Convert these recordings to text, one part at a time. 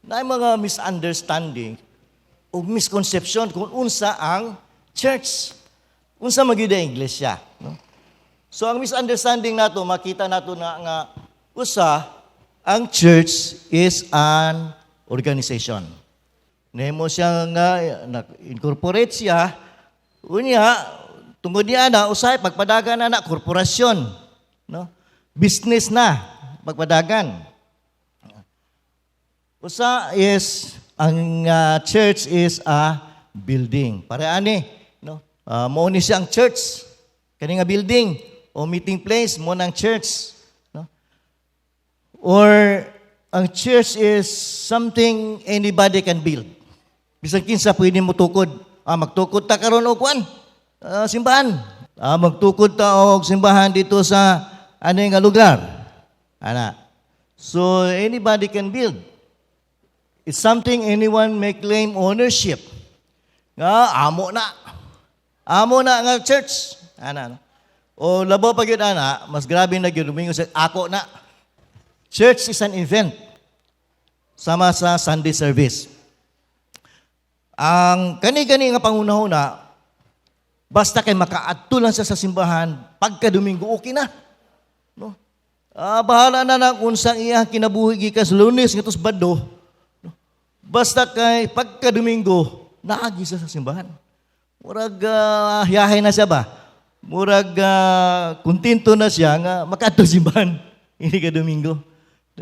na mga misunderstanding o misconception kung unsa ang church. Unsa magida iglesia, no? So ang misunderstanding nato makita nato na nga usa ang church is an organization. Nemo siya nga na-incorporate siya unya tungod niya na usay pagpadagan na korporasyon, no? Business na pagpadagan. Usa is ang church is a building. Pare ani, no? Mao ni siya ang church. Kani nga building o meeting place mo ng church, no? Or ang church is something anybody can build. Bisan kinsa pwede mo tukod. Magtukod ta karon og kuan? Simbahan. Magtukod ta og simbahan dito sa nga lugar. Ana. So anybody can build. It's something anyone may claim ownership. Nga amo na. Amo na nga church. Ana. O labo pa gyud ana, mas grabe na gyud Domingo sa ako na. Church is an event. Sama sa Sunday service. Ang kani-kani nga pangunahuna, basta kay makaadto lang siya sa simbahan, pagka Domingo okay na. No? Bahala na lang kung saan iya kinabuhi gikan sa Lunes ngadto sa Sabado. No? Basta kay pagka Domingo, naagi siya sa simbahan. Murag hiyahay na siya ba? Murag kontento na siya nga makaadto sa simbahan. Hindi ka Domingo.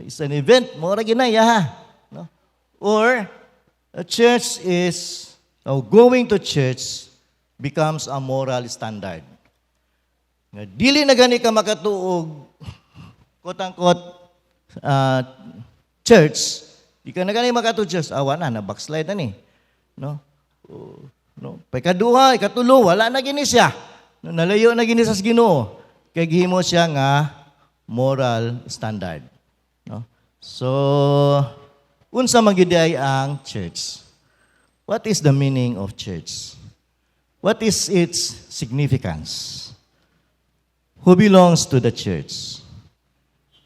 It's an event, murag ginaya. No? Or a church is, going to church becomes a moral standard. Nga dili na gani ka makatuog quote-unquote church, di ka na gani makatuog church, wala na backslide na ni. No? No, pagkaduha, ikatulo, wala na gini siya. No, nalayo na gini sa Ginoo. Kay gihimo siya nga moral standard. No? So, unsa man gyud ang church? What is the meaning of church? What is its significance? Who belongs to the church?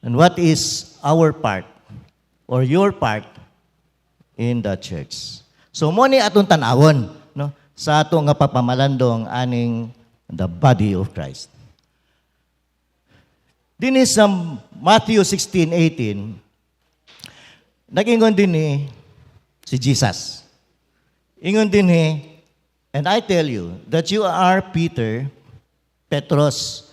And what is our part or your part in the church? So mo ni atong tan-awon, no, sa ato nga pagpamalandong aning the body of Christ. Dinhi sa Matthew 16:18, nag-ingon din si Jesus. Ingon din and I tell you that you are Peter, Petros,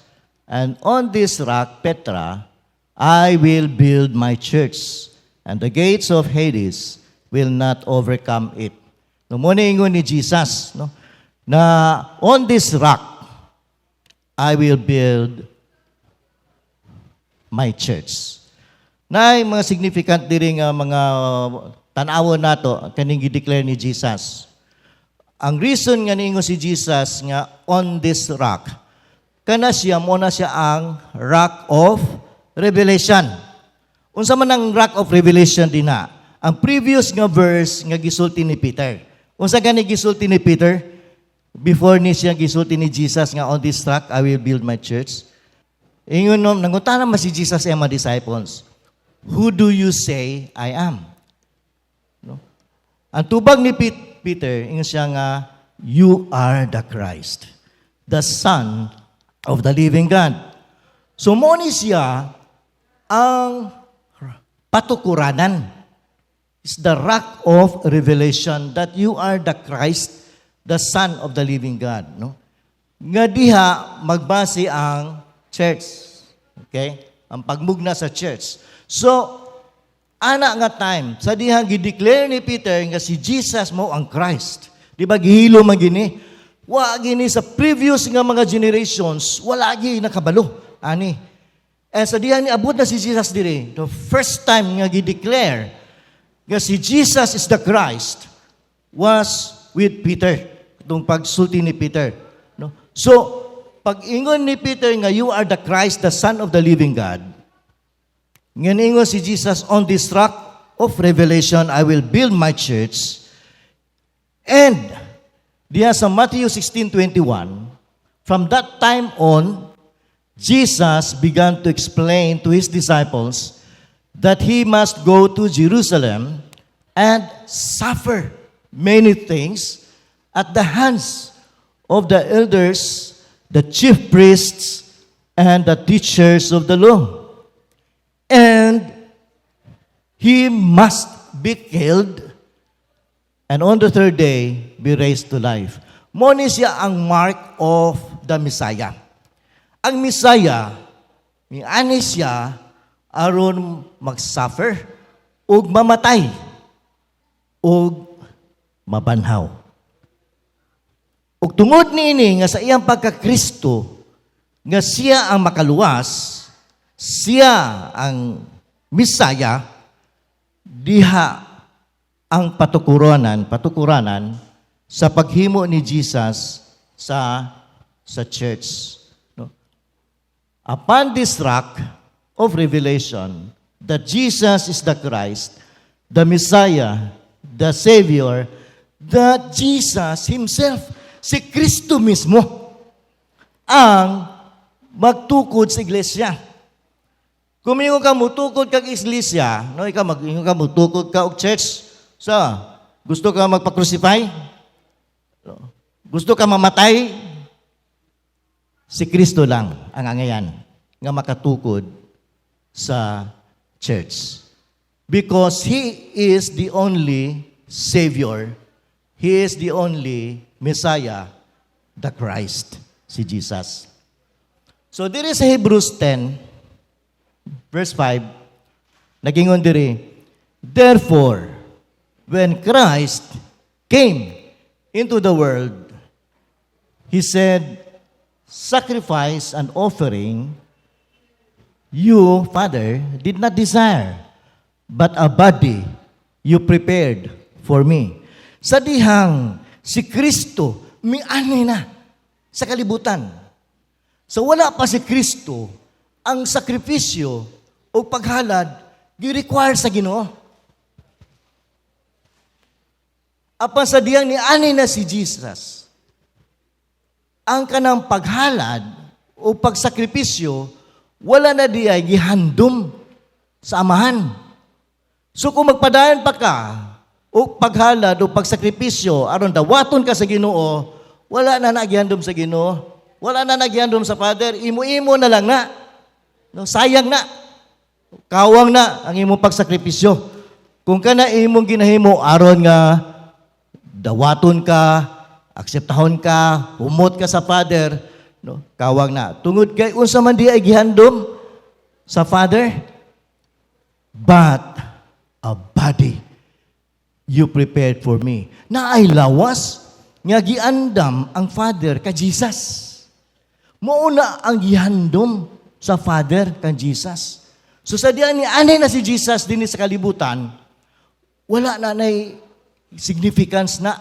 and on this rock, Petra, I will build my church, and the gates of Hades will not overcome it. No, muna ingon ni Jesus, no, na on this rock, I will build my church. Na mga significant diri nga mga tan-awon nato kaning gi-declare ni Jesus. Ang reason nga niingon si Jesus nga on this rock, kana siya mo na siya ang rock of revelation. Unsa man ang rock of revelation dinha? Ang previous nga verse nga gisulti ni Peter. Unsa gani gisulti ni Peter? Before ni siya gisulti ni Jesus nga on this rock I will build my church. Ingon nangutana man si Jesus sa mga disciples, who do you say I am? No? Ang tubag ni Peter, ingon siya nga, you are the Christ, the Son of the living God. So mo ni siya ang patukuranan. It's the rock of revelation that you are the Christ, the Son of the living God. No? Nga diha magbase ang church. Okay? Ang pagmugna sa church. So, ana nga time, sa dihang gi-declare ni Peter nga si Jesus mo ang Christ. Di ba gihilo man gini? Wa gini sa previous nga mga generations, wala gi nakabalo. Ani. And sa dihang niabot na si Jesus diri, the first time nga gi-declare nga si Jesus is the Christ was with Peter. Itong pagsulti ni Peter. No? So, pag-ingon ni Peter nga you are the Christ, the Son of the living God, nga ningon si Jesus, on this rock of revelation, I will build my church. And, diya sa Matthew 16:21, from that time on, Jesus began to explain to His disciples that He must go to Jerusalem and suffer many things at the hands of the elders, the chief priests, and the teachers of the law. And he must be killed, and on the third day, be raised to life. Mo ni siya ang mark of the Messiah. Ang Messiah, ani siya aron mag-suffer ug mamatay ug mabanhaw. Ug tungod niini nga sa iyang pagka-Kristo nga siya ang makaluwas, siya ang Messiah, diha ang patukuranan sa paghimo ni Jesus sa church. No? Upon this rock of revelation that Jesus is the Christ, the Messiah, the Savior, that Jesus Himself, si Kristo mismo, ang magtukod sa iglesia. Kung ingon ka mutukod kag iglesia, no, ikaw ingon ka mutukod ka og church, gusto ka magpa-crucify? Gusto ka mamatay? Si Kristo lang ang angayan nga makatukod sa church. Because He is the only Savior. He is the only Messiah, the Christ, si Jesus. So, diri sa Hebrews 10, verse 5, nagingon diri, therefore, when Christ came into the world, He said, sacrifice and offering you, Father, did not desire, but a body you prepared for me. Sa dihang si Kristo mianay na sa kalibutan. So wala pa si Kristo, ang sakripisyo o paghalad gi-require sa Ginoo. Apan sa diyang ni ani na si Jesus, ang kanang paghalad o pagsakripisyo, wala na di ay gihandom sa amahan. So kung magpadayon pa ka, o paghalad o pagsakripisyo, aron dawaton ka sa Ginoo, wala na nagyandom sa Ginoo, wala na nagyandom sa Father, imo-imo na lang na. No, sayang na. Kawang na ang imong pagsakripisyo. Kung kana imong ginahimo aron nga dawaton ka, akseptahon ka, humot ka sa Father, no, kawang na. Tungod kay unsa man di ay gihandom sa Father, but a body you prepared for me. Na ay lawas nga giandam ang Father ka Jesus. Mauna ang gihandom sa Father kan Jesus. So sa diyan ni anay na si Jesus dinhi sa kalibutan, wala na nay significance na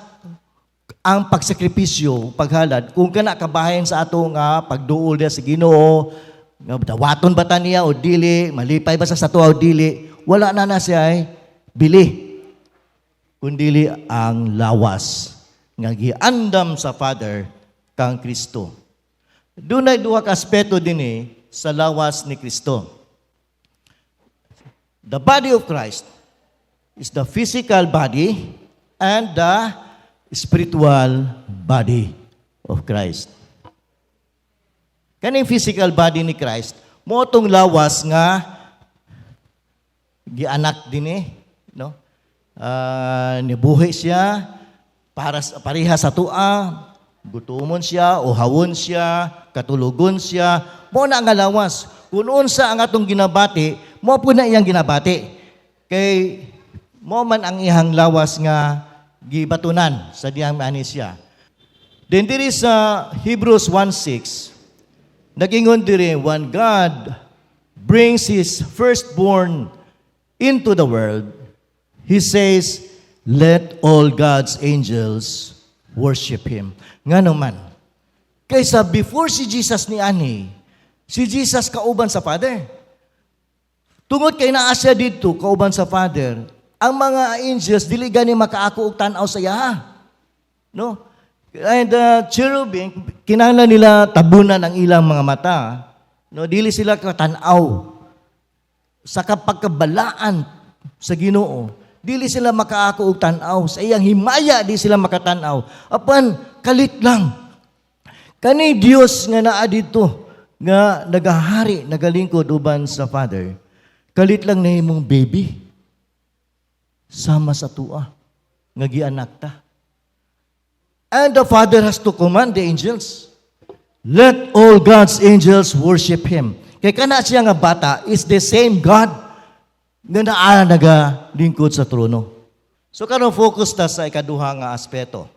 ang pagsakripisyo, paghalad, kung kana kabahin sa ato nga pagduol dia sa Ginoo, nga dawaton ba ta niya o dili, malipay ba sa tuwa o dili, wala na siya ay bili. Kundili ang lawas nga giandam sa Father kang Kristo. Dunay duha ka aspeto dinhi sa lawas ni Kristo. The body of Christ is the physical body and the spiritual body of Christ. Kaning physical body ni Christ, mo tong lawas nga gianak dinhi, no? Nibuhi siya para pareha sa tua, gutumon siya, uhawon siya, katulugon siya, mo na nga lawas. Kung unsa ang atong ginabati, mo po na iyang ginabati. Kay mo man ang ihang lawas nga gibatunan sa diyang ani siya. Then diri sa Hebrews 1:6, nagingon diri, when God brings His firstborn into the world, He says, let all God's angels worship Him. Nga naman, kaysa before si Jesus ni ani, si Jesus kauban sa Father. Tungod kay naa siya dito, kauban sa Father, ang mga angels, dili gani makaako og tan-aw sa iya. No? And the cherubim, kinahanglan nila tabunan ang ilang mga mata. No? Dili sila katanaw sa kapagkabalaan sa Ginoo. dili sila makaako og tan-aw. Sa iyang himaya, di sila makatanaw. Apan, kalit lang. Kani Dios nga naa dito, nga nagahari, nagalingkod uban sa Father, kalit lang na imong baby. Sama sa tua, nga gianak ta. And the Father has to command the angels. Let all God's angels worship Him. Kaya kana siya nga bata is the same God nga naa nagalingkod sa trono. So karon focus ta sa ikaduha nga aspeto,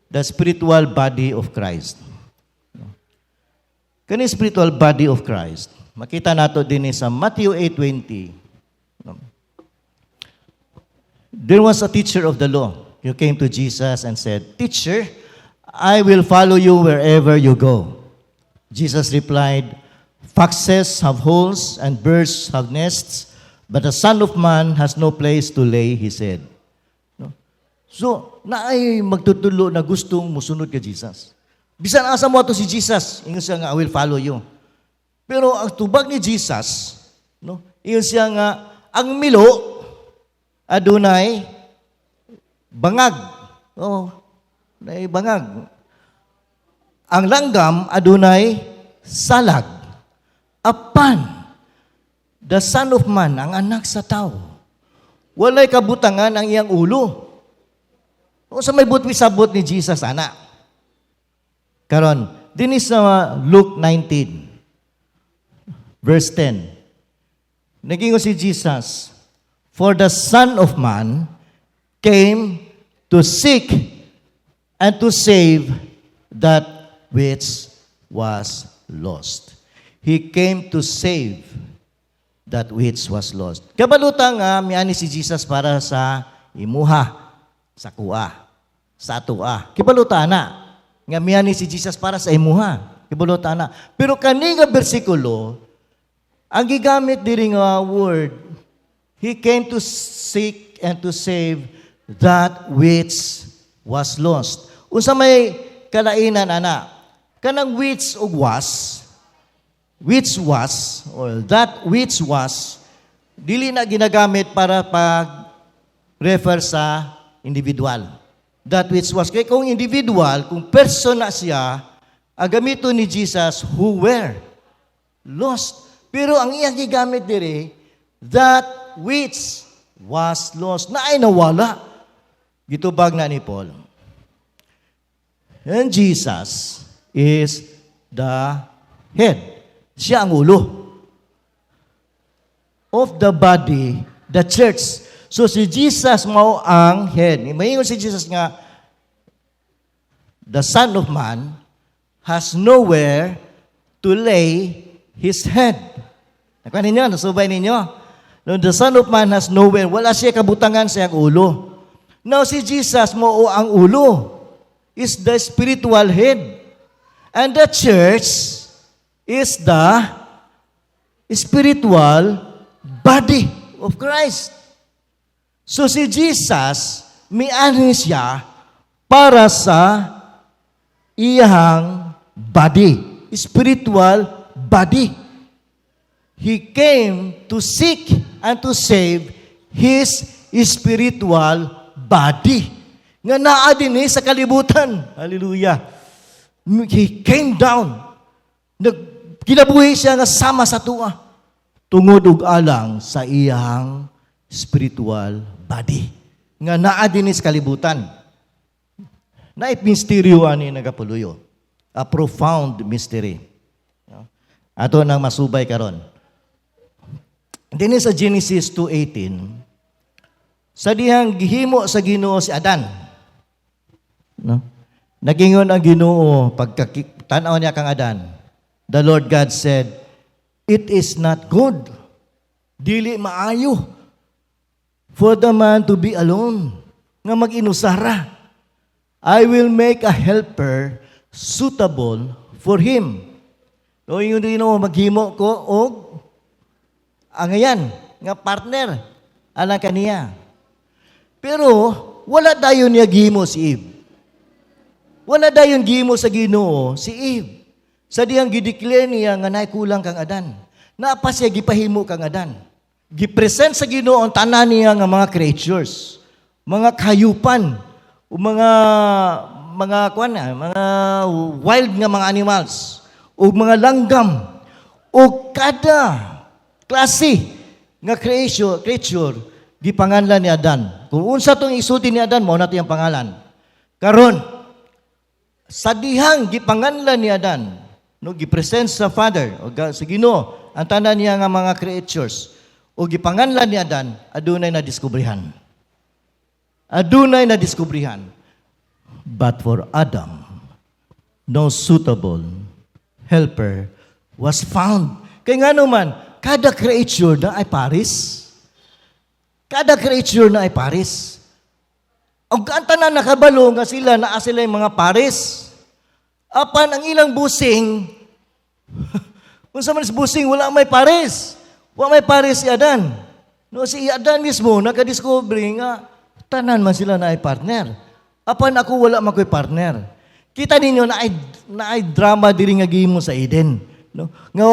the spiritual body of Christ. Kani spiritual body of Christ, makita nato din sa Matthew 8:20. There was a teacher of the law who came to Jesus and said, "Teacher, I will follow you wherever you go." Jesus replied, "Foxes have holes and birds have nests, but the Son of Man has no place to lay his head." No? So, naay magtutulo na gustong musunod kay Jesus. Bisan asa mo ato si Jesus, ingon siya nga, "I will follow you." Pero ang tubag ni Jesus, no, ingon siya nga, ang milo, adunay bangag. Oh, nay bangag. Ang langgam adunay salag. Apan the Son of Man, ang anak sa tao, walay kabutangan ang iyang ulo. O sa may butwi sabot ni Jesus ana. Karon, din sa Luke 19 verse 10. Nagingon si Jesus, "For the Son of Man came to seek and to save that which was lost." He came to save that which was lost. Kabaluta nga, miani si Jesus para sa imuha, sa kuha, sa atua. Kibaluta na, nga miani si Jesus para sa imuha. Kibaluta na. Pero kani nga bersikulo, ang gigamit diri nga word, He came to seek and to save that which was lost. Unsa may kalainan ana? Kanang which ug was, or that which was, dili na ginagamit para pag-refer sa individual. That which was. Kaya kung individual, kung person na siya, ang gamito ni Jesus, who were lost. Pero ang iyang gigamit diri, that which was lost, na ay nawala. Gitubag na ni Paul. And Jesus is the head. Siya ang ulo of the body, the church. So si Jesus mao ang head. Mahingon si Jesus nga, the Son of Man has nowhere to lay his head. Nakuha ninyo? Nasubay ninyo? No, the Son of Man has nowhere. Wala siya kabutangan sa iyang ulo. Now, si Jesus mo ang ulo is the spiritual head. And the church is the spiritual body of Christ. So, si Jesus, miani siya para sa iyang body. Spiritual body. He came to seek and to save His spiritual body. Nga naa din sa kalibutan. Hallelujah. He came down. Kinabuhi siya nga sama sa tua. Tungod ug alang sa iyang spiritual body. Nga naa din sa kalibutan. Naip-misteryo ani nagapuloyo. A profound mystery. Ato nang masubay karon. Din sa Genesis 2:18, sa dihang gihimo sa Ginoo si Adan. No? Nagingon ang Ginoo pagkatanaw niya kang Adan. The Lord God said, "It is not good, dili maayo, for the man to be alone, nga mag-inusara. I will make a helper suitable for him." So yung Ginoo maghimo ko og ang ayan, nga partner, alang kaniya. Pero, wala dayon niya gimo si Eve. Wala dayon gimo sa Ginoo si Eve. Sa diyang gideclare niya nga naikulang kang Adan. Naapa siya gipahimo kang Adan. gipresent sa Ginoo ang tanan niya nga mga creatures, mga kayupan, o mga wild nga mga animals, o mga langgam, o kada klase nga creature gipanganlan ni Adan. Kung unsa tong isulti ni Adan, mao na tiyang pangalan. Karon sa dihang gipanganlan ni Adan, no, gipresent sa Father o sa Ginoo ang tanan niya nga mga creatures, o gipanganlan ni Adan, adunay na diskubrihan. Adunay na diskubrihan. But for Adam, no suitable helper was found. Kaya nga naman, kada creature na ay paris. Kada creature na ay paris. Ang tanan nakabalo nga sila na sila yung mga paris. Apan ang ilang busing, kung sa manis busing, wala may paris. Wala may paris si Adan. No, si Adan mismo, nakadiscover nga, tanan man sila na ay partner. Apan ako wala man ko'y partner. Kita ninyo na ay drama diri nga gihimo sa Eden. No? Nga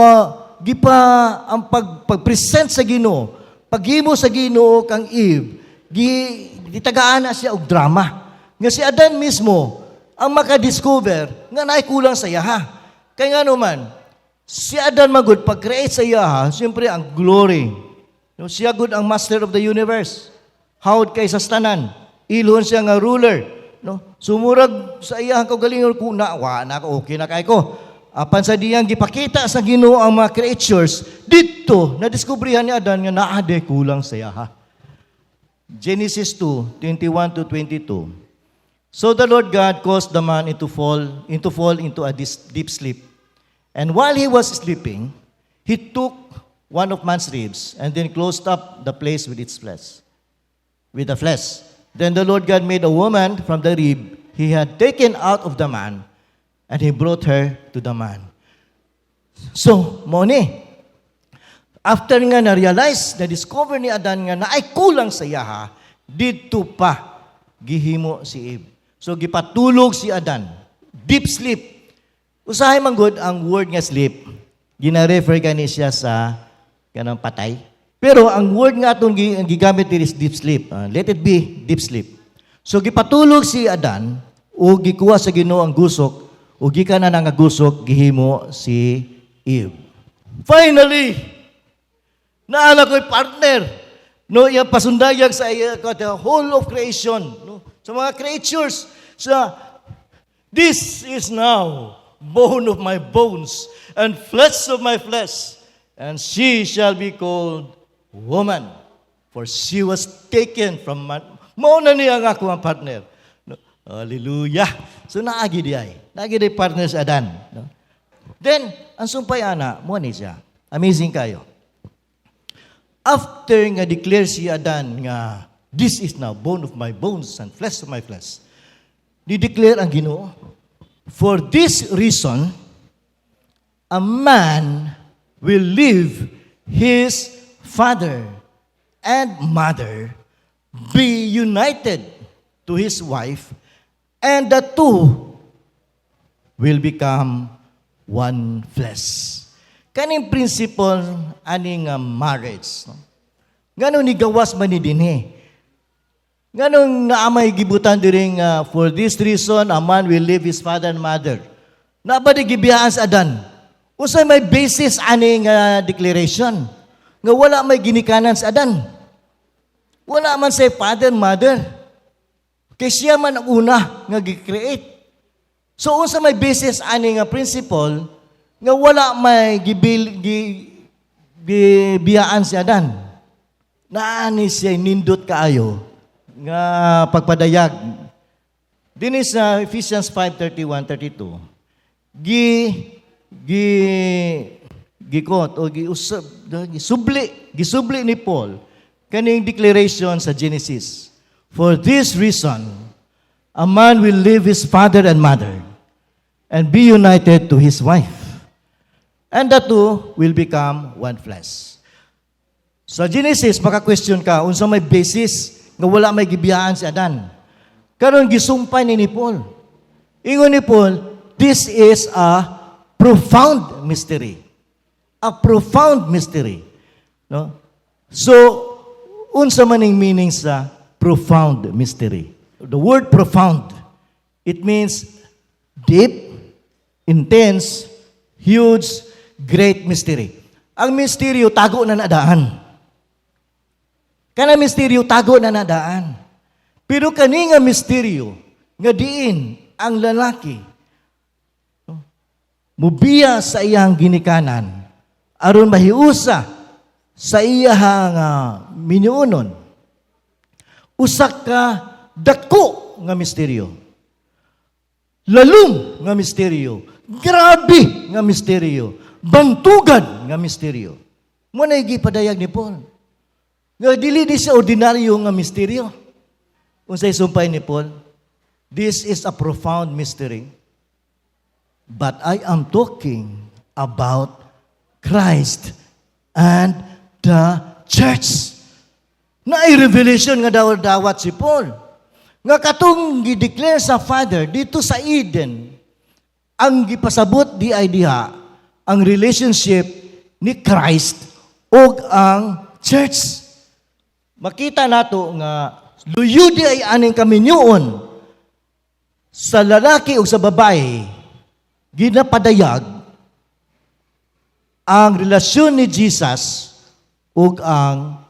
gipa ang pagpresent sa Ginoo, paghimo sa Ginoo kang Eve, gitagaan na siya og drama. Nga si Adan mismo ang makadiscover nga naay kulang sa yaha. Kaya nga naman, si Adan magud pag-create sa yaha, siyempre ang glory. No, siya gud ang master of the universe. Hawd kay sa tanan. Ilon siya nga ruler. No? Sumurag sa iyang kaugalingon ko na, okay na kay ko. Apan sa diyang gipakita sa Ginoo ang mga creatures, dito, nadiskubrihan ni Adan nga naade kulang sa yaha. Genesis 2:21 to 22. So the Lord God caused the man to fall into a deep sleep. And while he was sleeping, he took one of man's ribs and then closed up the place with its flesh. With the flesh. Then the Lord God made a woman from the rib he had taken out of the man, and he brought her to the man. So, moni, after nga na-realize, na-discover ni Adan nga na ay kulang sa yaha, dito pa gihimo si Eve. So, gipatulog si Adan. Deep sleep. Usahay man gud ang word nga sleep, gina-refer gani siya sa kanang patay. Pero ang word nga atong gigamit diri is deep sleep. Let it be deep sleep. So gipatulog si Adan o gikuha sa Ginoo ang gusok o gikan na nga gusok gihimo si Eve. Finally, naala ko'y partner. No, yung pasundayag sa the whole of creation, no, sa mga creatures. This is now bone of my bones and flesh of my flesh, and she shall be called woman, for she was taken from man. Mauna niya nga ako ang partner. No? Hallelujah. So naagi di ay. Naagi di partner sa Adan. No? Then, ang sumpay ana, mo ni siya. Amazing kayo. After nga declare si Adan nga, this is now bone of my bones and flesh of my flesh, di-declare ang Ginoo, for this reason, a man will leave his father and mother, be united to his wife, and the two will become one flesh. Kaning principle aning marriage. No? Ganun ni gawas man ni dinhi. Ganun naamay gibutan diring for this reason, a man will leave his father and mother. Nabadi gibiyaan sa Adan. Usay may basis aning declaration. Nga wala may ginikanan sa Adan. Wala man say father, mother. Kaya siya man ang una nga gi-create. So, unsa may basis ani nga principle nga wala may gibiyaan si Adan. Naani siya nindot kaayo nga pagpadayag. Dinis sa Ephesians 5:31-32. Gikot o gisubli ni Paul kaning declaration sa Genesis. For this reason, a man will leave his father and mother and be united to his wife, and the two will become one flesh. Sa Genesis, maka-question ka, unsa may basis nga wala may gibiyaan si Adan. Karon gisumpay ni Paul. Ingon ni Paul, this is a profound mystery. A profound mystery. No? So, unsa man ang meaning sa profound mystery? The word profound, it means deep, intense, huge, great mystery. Ang misteryo, tago na nadaan. Kana misteryo, tago na nadaan. Pero kani nga misteryo, nga diin ang lalaki, mubiya sa iyang ginikanan, aron mahiusa sa iyang minuunon. Usak ka dako nga misteryo. Lalum nga misteryo. Grabe nga misteryo. Bantugan nga misteryo. Muna gipadayag ni Paul. Nga dili di sa ordinaryo nga misteryo. Unsay sumpay ni Paul? This is a profound mystery. But I am talking about Christ and the church. Na i-revelation nga dawat si Paul. Nga katong gi-declare sa Father dito sa Eden, ang gipasabot di ay diha ang relationship ni Christ o ang church. Makita nato nga luyo di ay aning kaminyoon sa lalaki o sa babae, ginapadayag ang relasyon ni Jesus ug ang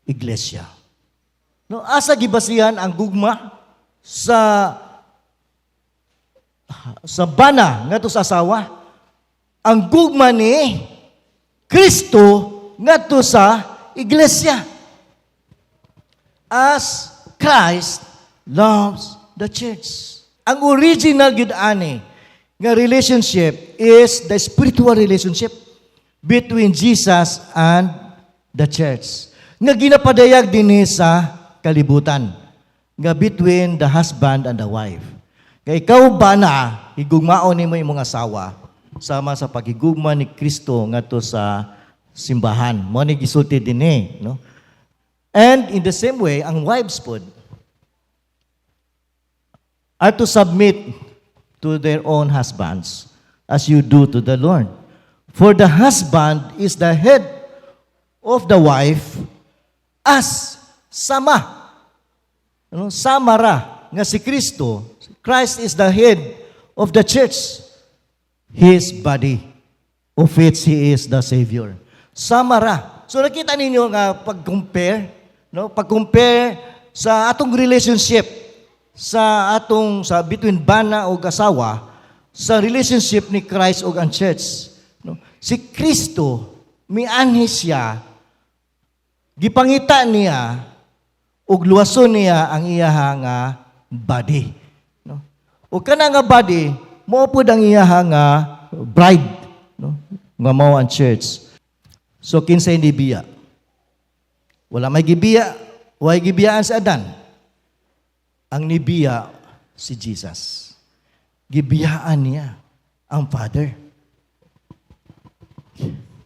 iglesia. No, asa gibasihan ang gugma sa bana ngadto sa asawa? Ang gugma ni Kristo ngadto sa iglesia. As Christ loves the church. Ang original gid ani nga relationship is the spiritual relationship between Jesus and the church. Nga ginapadayag dinhi sa kalibutan. Nga between the husband and the wife. Nga ikaw ba na higugmaon nimo imong asawa sama sa pagigugma ni Kristo ngadto sa simbahan. Mo ni gisulti dinhi, no? And in the same way, ang wives pod are to submit to their own husbands as you do to the Lord. For the husband is the head of the wife as sama. Samara nga si Kristo. Christ is the head of the church. His body, of which He is the Savior. Samara. So nakita ninyo nga pag-compare, no? Pag-compare sa atong relationship sa between bana o asawa sa relationship ni Christ o ang church. No? Si Kristo, mianhi siya, gipangita niya, ug luwason niya ang iyaha nga body. No? O kana nga body, mao pud ang iyaha nga bride, no? Nga mao ang church. So kinsay ni biya? Wala may gibiya, way gibiyaan sa Adan. Ang nibiya si Jesus. Gibiyaan niya ang Father.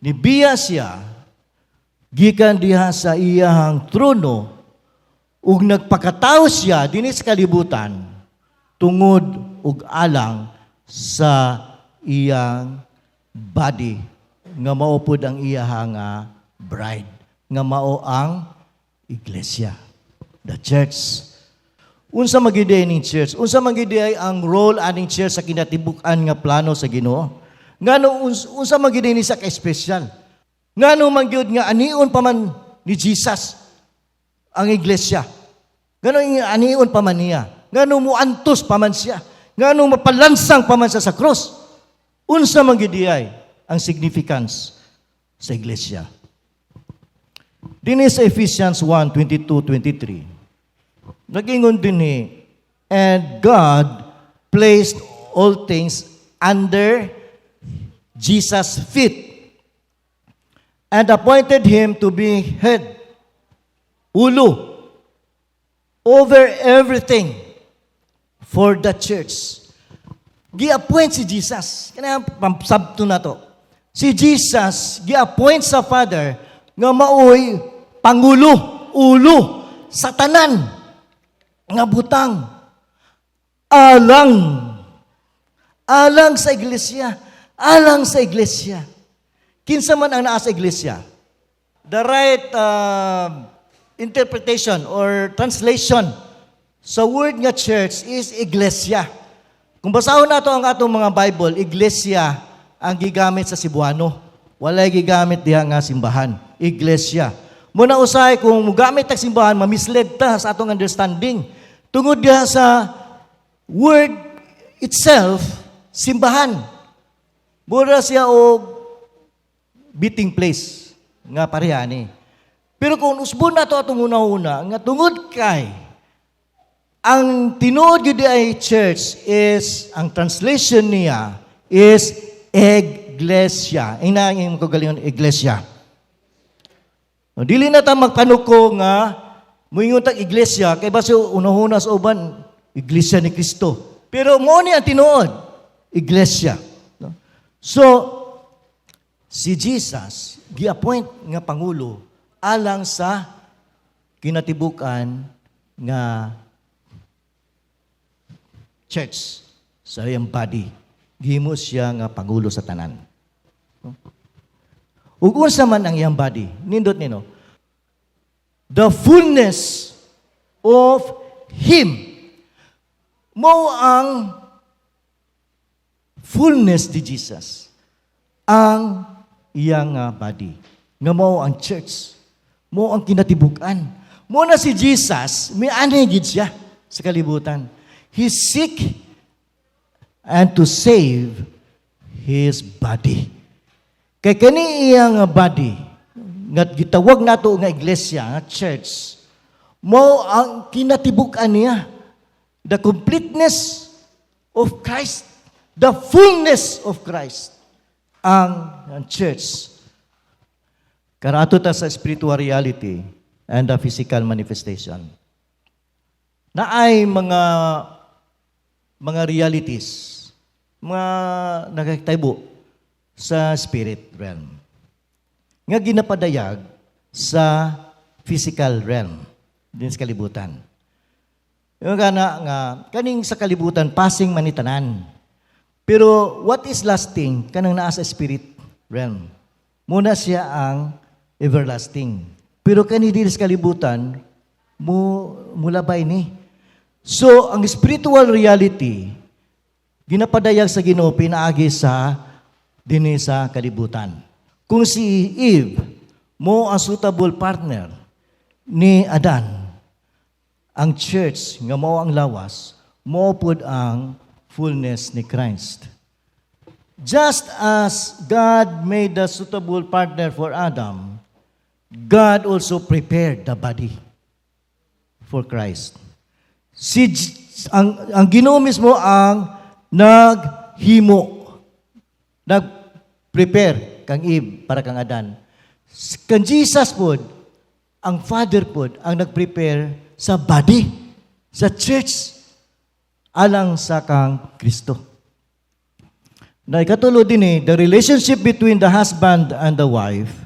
Nibiya siya gikan diha sa iyang trono ug nagpakatao siya dinhi sa kalibutan tungod ug alang sa iyang body nga mao pud ang iyaha nga bride, nga mao ang iglesia, the church. Unsa magiday ning church? Unsa magiday ang role aning church sa kinatibuk-an nga plano sa Ginoo? Ngano unsa magiday ni sa ka-espesyal? Ngano man gyud nga anion pa man ni Jesus ang iglesia? Ngano anion pa man niya? Ngano muantos pa man siya? Ngano mapalansang pa man sa cross? Unsa magiday ang significance sa iglesia? Dinhi sa Ephesians 1:22-23. Nagingon dinhi, and God placed all things under Jesus' feet and appointed Him to be head, ulo, over everything for the church. Gi-appoint si Jesus. Kaya pamsabto na to. Si Jesus, gi-appoint sa Father nga maoy pangulo, ulo, sa tanan nga butang alang sa iglesia, kinsa man ang naa sa iglesia? the right interpretation or translation sa word nga church is iglesia. Kung basahon nato ang atong mga Bible, iglesia ang gigamit sa Cebuano. Walay gigamit diha nga simbahan, iglesia. Muna usay kung mugamit ang simbahan, mamislead ta sa atong understanding. Tungod diha sa word itself, simbahan. Mura siya o meeting place nga parehani. Pero kung usbon nato atong una-una, nga tungod kay ang tinuod gyud ay church is, ang translation niya is iglesia. Ina ang kagalingon iglesia. No, dili na ta magpanuko nga moingon tag iglesia kay base unahuna sa uban iglesia ni Kristo. Pero mo ni ang tinuod iglesia. No? So si Jesus gi-appoint nga pangulo alang sa kinatibukan nga church sa iyang body. Gihimo siya nga pangulo sa tanan. Ug unsa man ang iyang body, nindot nino, the fullness of Him. Mo ang fullness ni Jesus. Ang iyang body. Nga mo ang church. Mo ang kinatibukan. Mo na si Jesus, may anay gid siya sa kalibutan. He seek and to save His body. Kay kani iyang body, nga gitawag nato nga iglesia, nga church, mo ang kinatibukan niya. The completeness of Christ, the fullness of Christ, ang church. Karato ta sa spiritual reality and the physical manifestation. Na ay mga realities, mga nagkataybo sa spirit realm. Nga ginapadayag sa physical realm, din sa kalibutan. Yung nga, kaning sa kalibutan, passing manitanan. Pero what is lasting, kanang naa sa spirit realm? Muna siya ang everlasting. Pero kani din sa kalibutan, mulabay ni. So, ang spiritual reality, ginapadayag sa Ginoo pinaagi sa dinhi sa kalibutan. Kung si Eve, mo ang suitable partner ni Adan, ang church nga mao ang lawas, mo pud ang fullness ni Christ. Just as God made a suitable partner for Adam, God also prepared the body for Christ. Ang Ginoo mismo ang naghimo, nag-prepare kang Eve para kang Adan. Kang Jesus pod, ang Father pod, ang nag-prepare sa body, sa church, alang sa kang Kristo. Na ikatulo din the relationship between the husband and the wife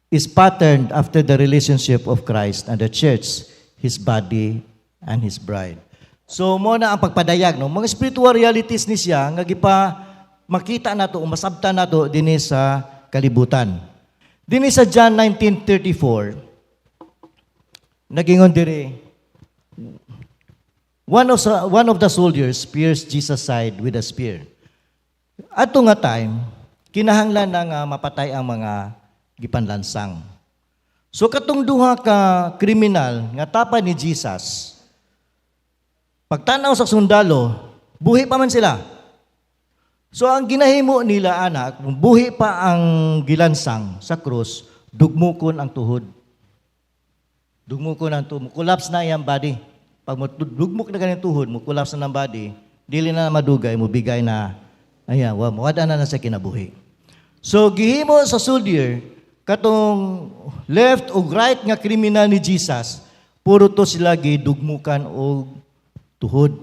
is patterned after the relationship of Christ and the church, His body and His bride. So, mo na ang pagpadayag, no? Mga spiritual realities ni siya, nga gipa makita nato, masabta nato din sa kalibutan. Din sa John 19:34, nagingon diri, one of the soldiers pierced Jesus' side with a spear. Ato nga time, kinahanglan na mapatay ang mga gipanlansang. So katong duha ka kriminal nga tapa ni Jesus, pagtanaw sa sundalo, buhi pa man sila. So ang ginahimo nila anak, buhi pa ang gilansang sa krus, dugmukon ang tuhod. Dugmukon ang tuhod, collapse na iyang body. Pag dugmuk na ganyan tuhod, collapse na ng body, dili na madugay, mubigay na, ayan, wada na sa kinabuhi. So gihimo sa soldier, katong left o right nga kriminal ni Jesus, puro to sila gidugmukan o tuhod.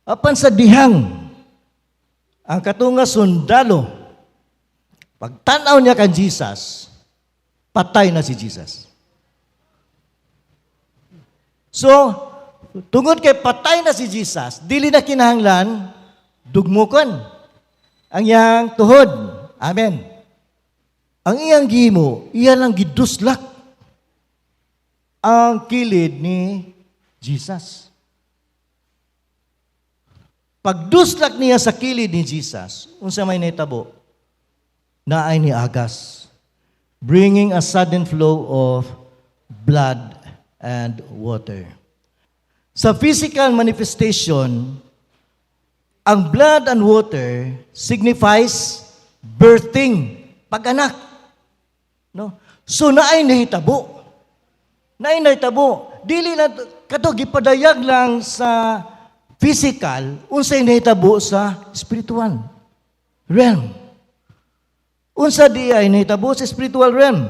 Apan sa dihang, ang katunga sundalo, pagtanaw niya kan Jesus, patay na si Jesus. So, tungod kay patay na si Jesus, dili na kinahanglan, dugmukon ang iyang tuhod. Amen. Ang iyang gihimo, iya lang giduslak ang kilid ni Jesus. Pagduslak niya sa kilid ni Jesus, unsa may nahitabo? Naay ni agas, bringing a sudden flow of blood and water. Sa physical manifestation, ang blood and water signifies birthing, pag-anak. No? So naay nahitabo. Naay nahitabo. Dili na kato gipadayag lang sa physical, unsay nahitabo sa spiritual realm. Unsa di ay nahitabo sa spiritual realm?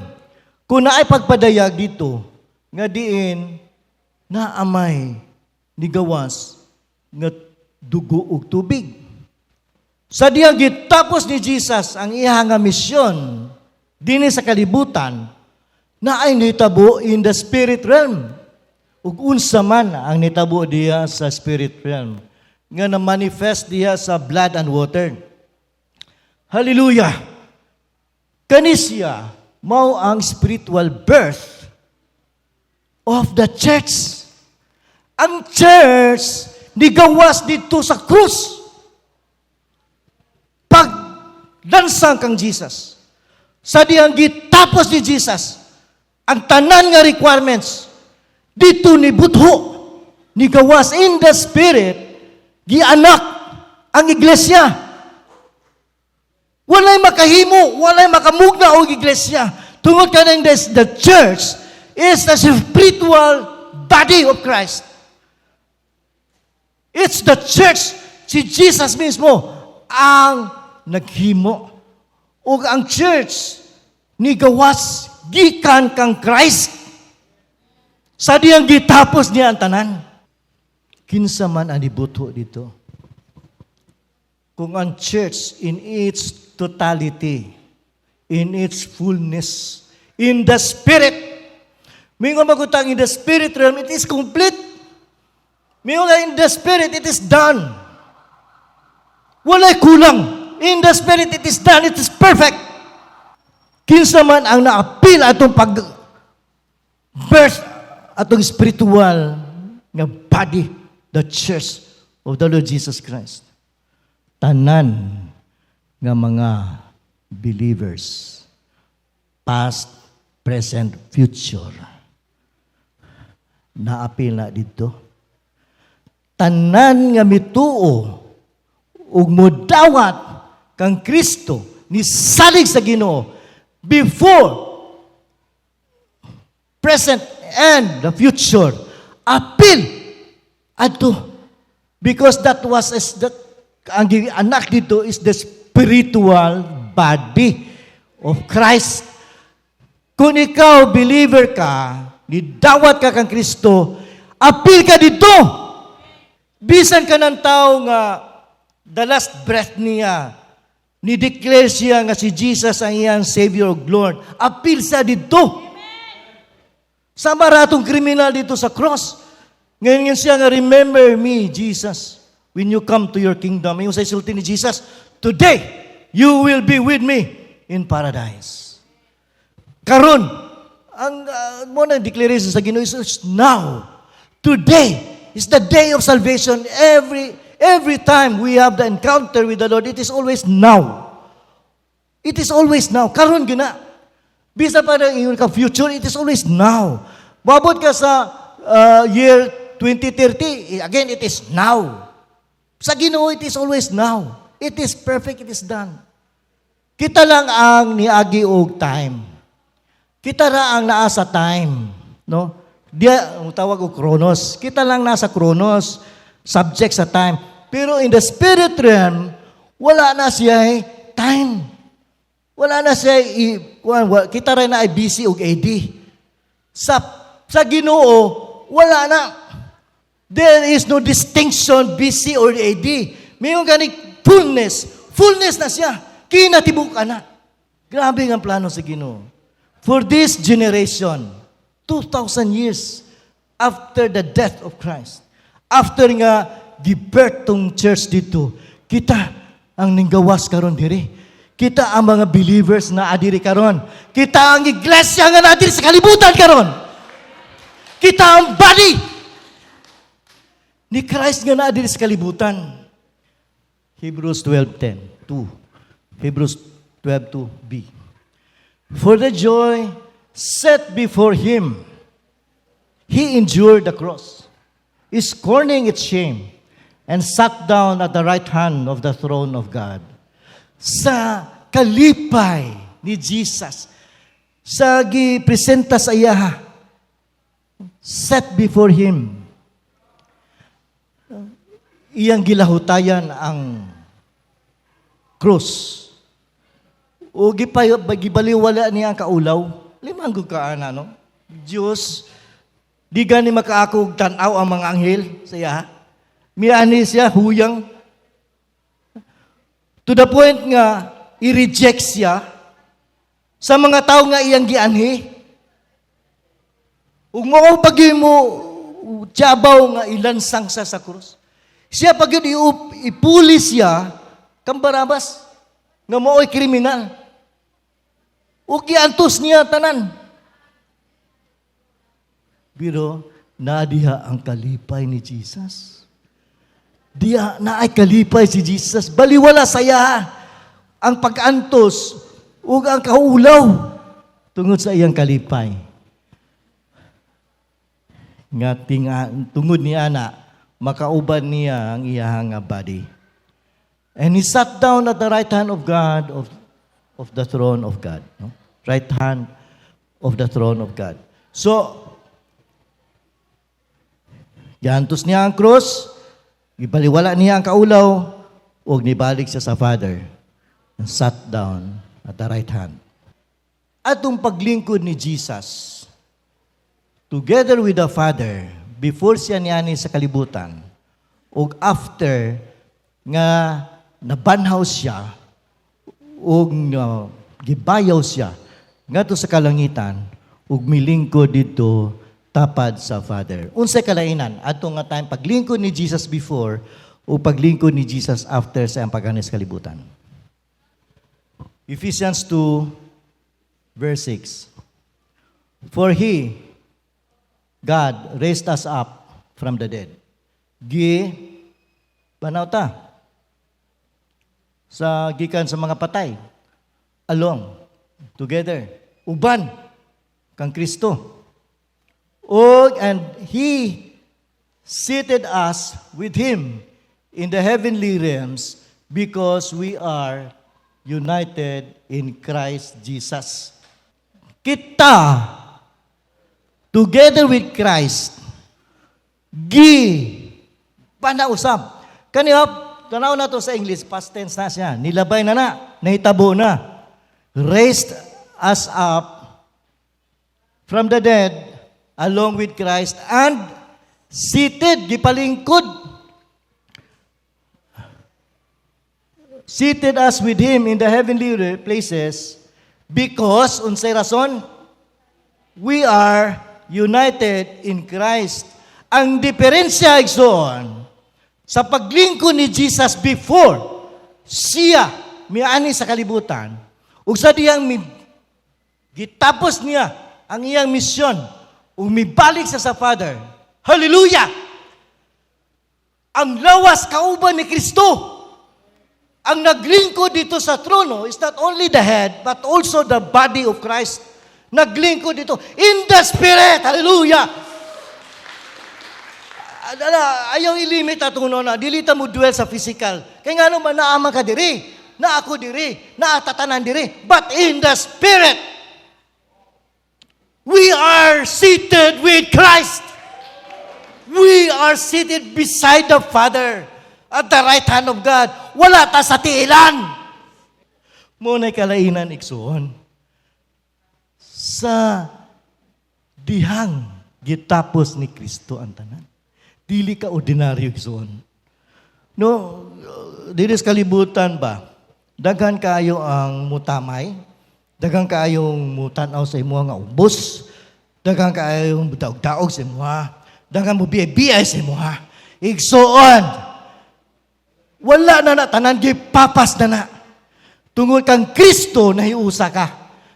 Kung naay pagpadayag dito, nga diin naamay ni gawas nga dugo ug tubig. Sa diyang gitapos ni Jesus ang iyang nga misyon dinhi sa kalibutan, naay nahitabo in the spirit realm. Ug unsa man ang nitabo diya sa spirit realm nga na-manifest diya sa blood and water. Hallelujah! Kanisya mao ang spiritual birth of the church. Ang church nigawas dito sa krus. Pagdansang kang Jesus. Sa diyang gitapos ni Jesus, ang tanan nga requirements dito ni butho, ni gawas in the spirit, gianak ang iglesia. Walay makahimo, walay makamugna og iglesia. Tungod kanang the church is the spiritual body of Christ. It's the church, si Jesus mismo, ang naghimo. O ang church, ni gawas, gikan kang Christ. Sa diyang gitapos niya ang tanan. Kinsa man ang ibuto dito. Kung ang church in its totality, in its fullness, in the spirit, mingon magutang in the spirit realm, it is complete. Mingon in the spirit, it is done. Walay kulang. In the spirit, it is done. It is perfect. Kinsa man ang naapil atong pag-birth atong spiritual nga body, the church of the Lord Jesus Christ. Tanan nga mga believers, past, present, future, naapil na dito. Tanan nga mituo ug modawat kang Kristo ni salig sa Ginoo before, present, and the future. Apil adto. Because that was ang anak dito is the spiritual body of Christ. Kung ikaw believer ka, nidawat ka kang Kristo, apil ka dito. Bisan ka ng tao nga the last breath niya, ni-declare siya nga si Jesus ang iyang Savior of Lord. Apil sa dito. Sa maratong kriminal dito sa cross. Ngayon siya nga, remember me, Jesus, when you come to your kingdom. Yung sa isulti ni Jesus, today, you will be with me in paradise. Karon, ang muna declaration sa Ginoo is now. Today is the day of salvation. Every time we have the encounter with the Lord, it is always now. It is always now. Karon gina. Bisa pa na yung future, it is always now. Babot ka sa year 2030, again, it is now. Sa Ginoo, it is always now. It is perfect, it is done. Kita lang ang niagi og time. Kita ra ang naa sa time. No? Dia, ang tawag og chronos. Kita lang nasa chronos, subject sa time. Pero in the spirit realm, wala na siya time. Wala na siya, kita rin na ay BC o AD. Sa Ginoo, wala na. There is no distinction BC or AD. Mayroon gani fullness na siya. Kinatibuk na. Grabe ang plano sa Ginoo. For this generation, 2,000 years after the death of Christ, after nga gibirth tong church dito, kita ang ninggawas karon diri. Kita ang mga believers na adiri karon. Kita ang iglesia nga adiri sa kalibutan karon. Kita ang body ni Christ nga adiri sa kalibutan. Hebrews 12:10, 2. Hebrews 12:2b. For the joy set before him, he endured the cross, scorning its shame, and sat down at the right hand of the throne of God. Sa kalipay ni Jesus, sa gipresenta sa iya, set before him, iyang gilahutayan ang krus. O gibaliwala niya ang kaulaw, limang gukaan, ano? Diyos, di gani makaakog tanaw ang mga anghel sa iya. Miani siya, huyang. To the point nga, i-reject siya sa mga tao nga iyang gianhi. Ug mao pagi mo tiyabaw nga ilansang sa krus. Siya pag ipulis siya, kang Barabas, nga mao'y kriminal. O giantos niya tanan. Pero, nadiha ang kalipay ni Jesus. Diya na ay kalipay si Jesus. Baliwala saya ang pag-antos o ang kaulaw tungod sa iyang kalipay. Nga tungod niya na, makauban niya ang iyang body. And he sat down at the right hand of God, of the throne of God. No? Right hand of the throne of God. So, giantos niya ang krus, ibaliwala niya ang kaulaw, o nibalik siya sa Father, and sat down at the right hand. Atong paglingkod ni Jesus, together with the Father, before siya niyani sa kalibutan, o after nga nabanhaw siya, o gibayaw siya, nga to sa kalangitan, o milingkod dito, tapad sa Father. Unsay kalainan ato nga time paglingkod ni Jesus before o paglingkod ni Jesus after sa paghanis kalibutan. Ephesians 2 verse 6. For he, God, raised us up from the dead. Banaw ta sa gikan sa mga patay. Along, together, uban kang Kristo. And he seated us with him in the heavenly realms because we are united in Christ Jesus. Kita, together with Christ, panausap. Kaniyap, tanaw na to sa English, past tense na siya. Nilabay na, nahitabo na. Raised us up from the dead, along with Christ, and seated, gipalingkod. Seated us with him in the heavenly places because, unsay rason? We are united in Christ. Ang diferensya, igsoon, sa paglingkod ni Jesus before, siya, miani sa kalibutan, ug sa diyang gitapos niya ang iyang misyon, umibalik sa Father. Hallelujah! Ang lawas kauban ni Kristo. Ang naglingkod dito sa trono is not only the head, but also the body of Christ. Naglingkod dito in the Spirit. Hallelujah! Ayaw ilimit atong na. Dilita mo dwell sa physical. Kaya nga naman naamang ka diri, na ako diri, na tatanan diri, but in the Spirit. We are seated with Christ. We are seated beside the Father at the right hand of God. Wala ta sa tiilan. Muna'y kalainan, iksuon. Sa dihang gitapos ni Kristo ang tanan. Dili ka ordinaryo, iksuon. No, dili sa kalibutan ba? Daghan kayo ang mutamay. Dagang kaayong mutanaw sa imo nga ubos. Dagang kaayong daog-daog sa imo. Dagang mo biyay-biyay sa imo. Igsuon. Wala na tanan gipapas na. Tungod kang Kristo, nahiusa ka.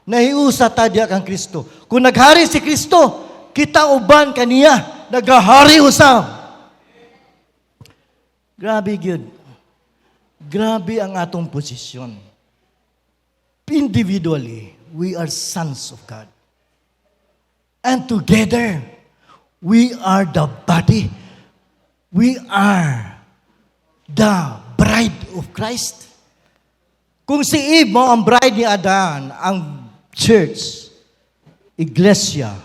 Nahiusa ta diya kang Kristo. Kung naghari si Kristo, kita uban kaniya, naghahari usab. Grabe gyud. Grabe ang atong posisyon. Individually, we are sons of God. And together, we are the body. We are the bride of Christ. Kung si Eve mo ang bride ni Adan, ang church, iglesia,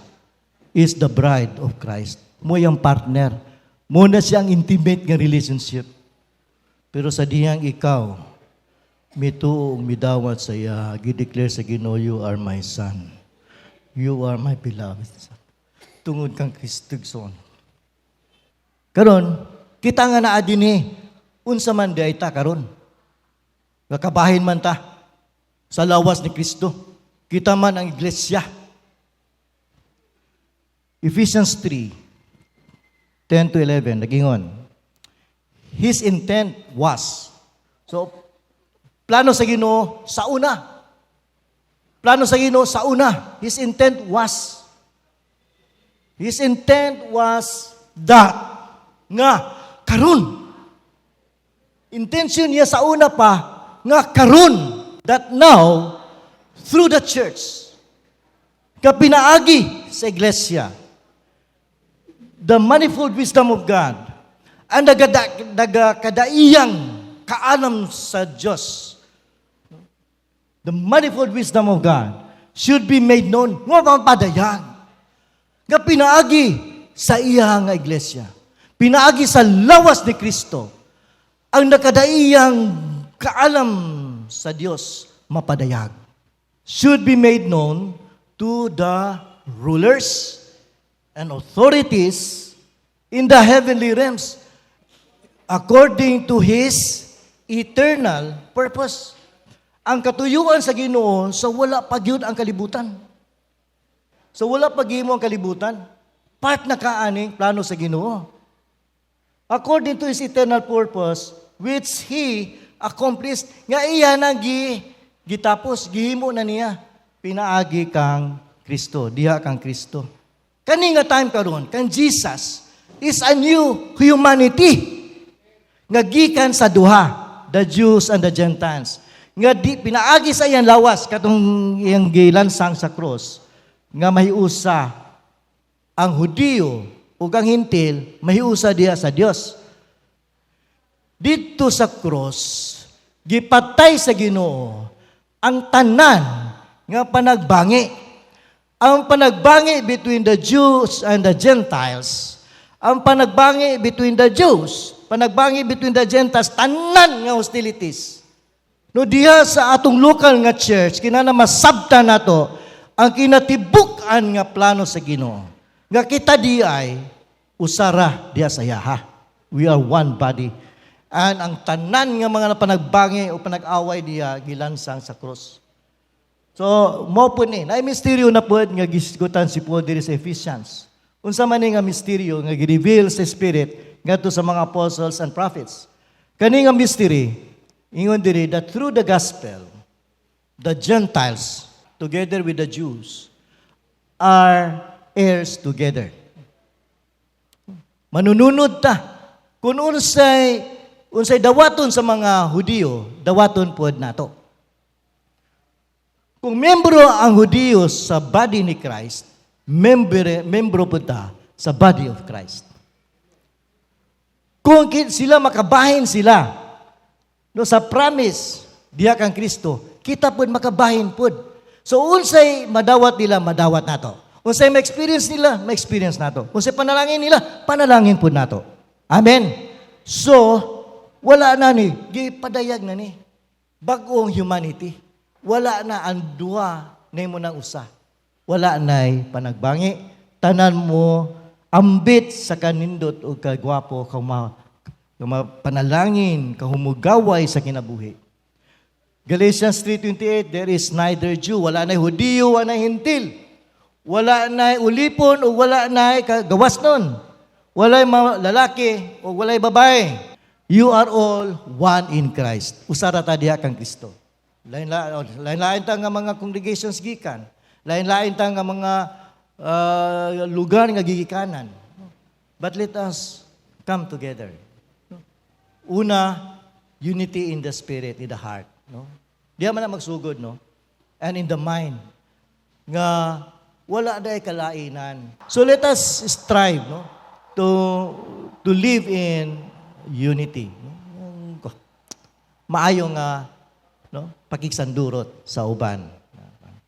is the bride of Christ. Mo yung partner. Muna siyang intimate nga relationship. Pero sa diyang ikaw, mituong midawat sa iya, gideclare sa Ginoo, you are my son. You are my beloved son. Tungod kang Kristugson. Karon, kita nga naa dinhi, unsa man di ay ta karon. Nakabahin man ta sa lawas ni Kristo. Kita man ang iglesia. Ephesians 3, 10 to 11, nagingon. His intent was, so, plano sa Ginoo sa una. Plano sa Ginoo sa una. His intent was that nga karon. Intention niya sa una pa nga karon, that now through the church kapinaagi sa iglesia, the manifold wisdom of God ang nagakadaiyang kaalam sa Diyos, the manifold wisdom of God should be made known. Nga papadayag nga pinaagi sa iya nga iglesia, pinaagi sa lawas ni Kristo, ang nakadaiyang kaalam sa Diyos mapadayag, should be made known to the rulers and authorities in the heavenly realms according to His eternal purpose. Ang katuyuan sa Ginoo sa wala pagyud ang kalibutan. So wala paghimo ang kalibutan, part na kaaning plano sa Ginoo. According to His eternal purpose, which He accomplished, nga iya nang gitapos, gihimo na niya, pinaagi kang Kristo, diha kang Kristo. Kani nga time karon, kang Jesus is a new humanity. Nga gikan sa duha, the Jews and the Gentiles. Nga pinaagi sa iyang lawas, katong iyang gilansang sa cross, nga mahiusa ang Hudiyo o ang Hintil, mahiusa diha sa Dios. Dito sa cross, gipatay sa Ginoo ang tanan nga panagbangi. Ang panagbangi between the Jews and the Gentiles, ang panagbangi between the Jews, panagbangi between the Gentiles, tanan nga hostilities. No diha sa atong local nga church, kinana masabtan nato ang kinatibuk-an nga plano sa Ginoo. Nga kita di ay usara diha sa yaha. We are one body. And ang tanan nga mga panagbangi o panag-away diya gilansang sa cross. So, mo po ni, na misteryo na po nga gisgutan si Paul diri sa Ephesians. Unsa man nga misteryo nga gi-reveal sa Spirit ngadto sa mga apostles and prophets. Kani nga mystery, ingon diri that through the gospel, the Gentiles together with the Jews are heirs together. Manununod ta kun unsay dawaton sa mga Hudiyo, dawaton pod nato. Kung membro ang Hudiyo sa body ni Christ, membro pod ta sa body of Christ. Kung sila makabahin sila no sa promise diha kang Kristo, kita pod makabahin pod. So unsay madawat nila, madawat nato. Unsay ma-experience nila, ma-experience nato. Unsay panalangin nila, panalangin pod nato. Amen. So, wala na ni, gipadayag na ni. Bagong humanity. Wala na ang duha na mo nang usa. Wala na'y panagbangi. Tanan mo, ambit sa kanindot o kagwapo, panalangin, kahumugaway sa kinabuhi. Galatians 3:28, there is neither Jew, wala na'y Hudiyo, wala na'y Hintil. Wala na'y ulipon o wala na'y gawas nun. Wala'y lalaki o wala'y babae. You are all one in Christ. Usara ta diha kang Kristo. Lain-lain ta nga mga congregations gikan. Lain-lain ta nga mga lugar nga gigikanan. But let us come together. Una, unity in the spirit, in the heart. No? Di man na magsugod, no? And in the mind. Nga wala dahi kalainan. So let us strive, no? To live in unity. No? Maayo nga, no? Pakigsandurot sa uban.